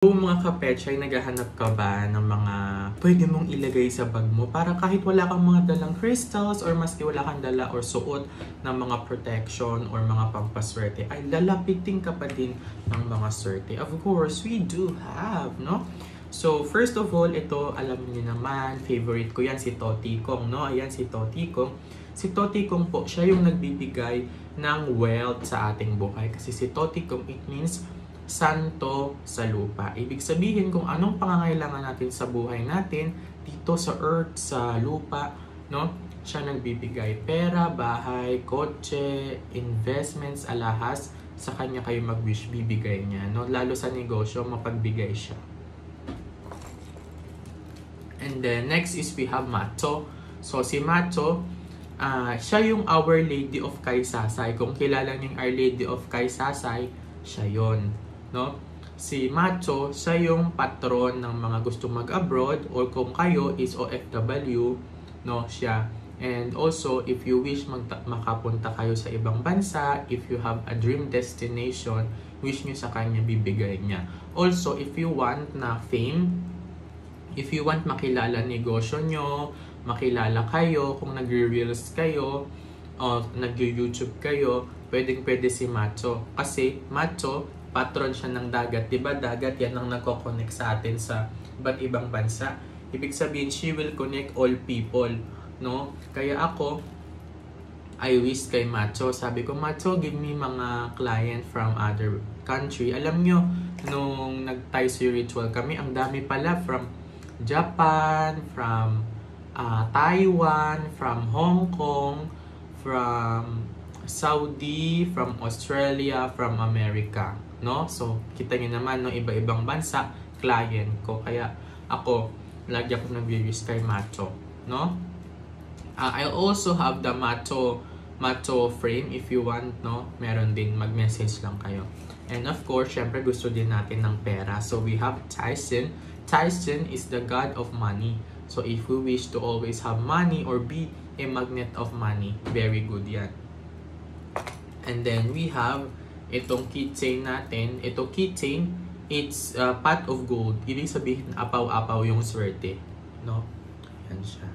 Kung mga kapetchay, naghahanap ka ba ng mga pwede mong ilagay sa bag mo para kahit wala kang mga dalang crystals or maski wala kang dala or suot ng mga protection or mga pampaswerte ay lalapitin ka pa din ng mga swerte? Of course, we do have, no? So, first of all, ito, alam niyo naman, favorite ko yan, si Toti Kong, no? Ayan, si Toti Kong. Si Toti Kong po, siya yung nagbibigay ng wealth sa ating buhay. Kasi si Toti Kong, it means santo sa lupa. Ibig sabihin kung anong pangangailangan natin sa buhay natin, dito sa earth, sa lupa, no? Siya nagbibigay pera, bahay, kotse, investments, alahas, sa kanya kayo mag-wish, bibigay niya, no? Lalo sa negosyo, mapagbigay siya. And then, next is we have Macho. So, si Macho, siya yung Our Lady of Kaysasay. Kung kilala niyo yung Our Lady of Kaysasay, siya yon, no? Si Macho, siya yung patron ng mga gusto mag-abroad or kung kayo is OFW, no? Siya. And also, if you wish makapunta kayo sa ibang bansa, if you have a dream destination, wish nyo sa kanya, bibigay niya. Also, if you want na fame, if you want makilala negosyo nyo, makilala kayo, kung nagre-reels kayo, o nag-YouTube kayo, pwedeng-pwede si Macho. Kasi Macho, patron siya ng dagat. Diba dagat yan ang nagko-connect sa atin sa iba't ibang bansa. Ibig sabihin, she will connect all people, no? Kaya ako, I wish kay Macho. Sabi ko, Macho, give me mga client from other country. Alam nyo, nung nag-Thai ritual kami, ang dami pala from Japan, from Taiwan, from Hong Kong, from Saudi, from Australia, from America, no? So, kita niyo naman, no, iba-ibang bansa, client ko. Kaya ako, lagi ako nag-wish kay Macho, no? I also have the Macho frame if you want, no? Meron din, mag-message lang kayo. And of course, syempre gusto din natin ng pera. So, we have Tyson. Tyson is the god of money. So, if we wish to always have money or be a magnet of money, very good yan. And then we have itong keychain natin. Ito keychain, it's pot of gold. Ibig sabihin, apaw-apaw yung swerte, no? Yan siya.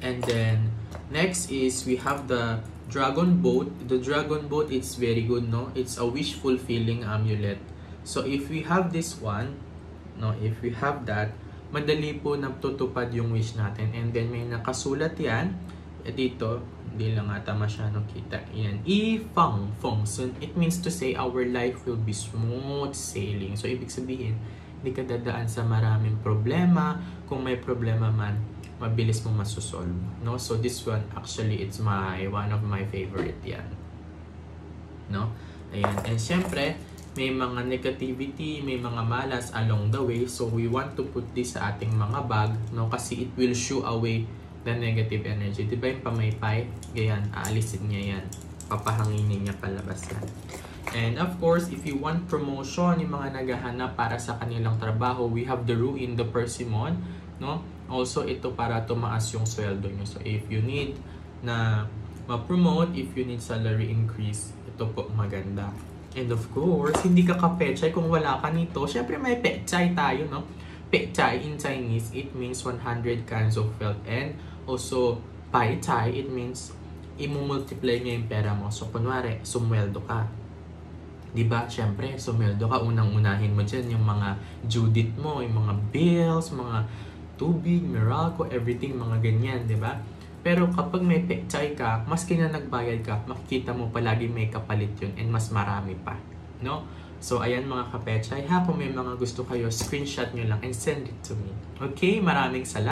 And then next is we have the dragon boat. The dragon boat, it's very good, no? It's a wish fulfilling amulet. So if we have this one, no, if we have that, madali po natutupad yung wish natin. And then may nakasulat yan dito, hindi lang ata masyadong kita. Yan, Ifang Feng Sun. It means to say our life will be smooth sailing. So ibig sabihin, hindi ka dadaan sa maraming problema. Kung may problema man, mabilis mo masusolve, no? So this one, actually, it's one of my favorite yan, no? Ayan. And syempre, may mga negativity, may mga malas along the way. So, we want to put this sa ating mga bag, no? Kasi it will shoo away the negative energy. Diba yung pamaypay? Ganyan, aalisin niya yan. Papahanginin niya palabas yan. And of course, if you want promotion, yung mga naghahanap para sa kanilang trabaho, we have the Ruin, the Persimmon, no? Also, ito para tumaas yung sweldo nyo. So, if you need na ma-promote, if you need salary increase, ito po maganda. And of course, hindi ka kapechay kung wala ka nito. Syempre may pechay tayo, no? Pechay in Chinese, it means 100 kinds of wealth. And also, pai chai, it means i-multiply niya yung pera mo. So, kunwari, sumweldo ka. Diba? Syempre, sumweldo ka. Unang-unahin mo dyan yung mga due date mo, yung mga bills, mga tubig, Meralco, everything, mga ganyan, diba? Pero kapag may pechay ka, maski na nagbayad ka, makikita mo palagi may kapalit yun and mas marami pa, no? So, ayan mga kapechay, ha, kung may mga gusto kayo, screenshot nyo lang and send it to me. Okay? Maraming salamat.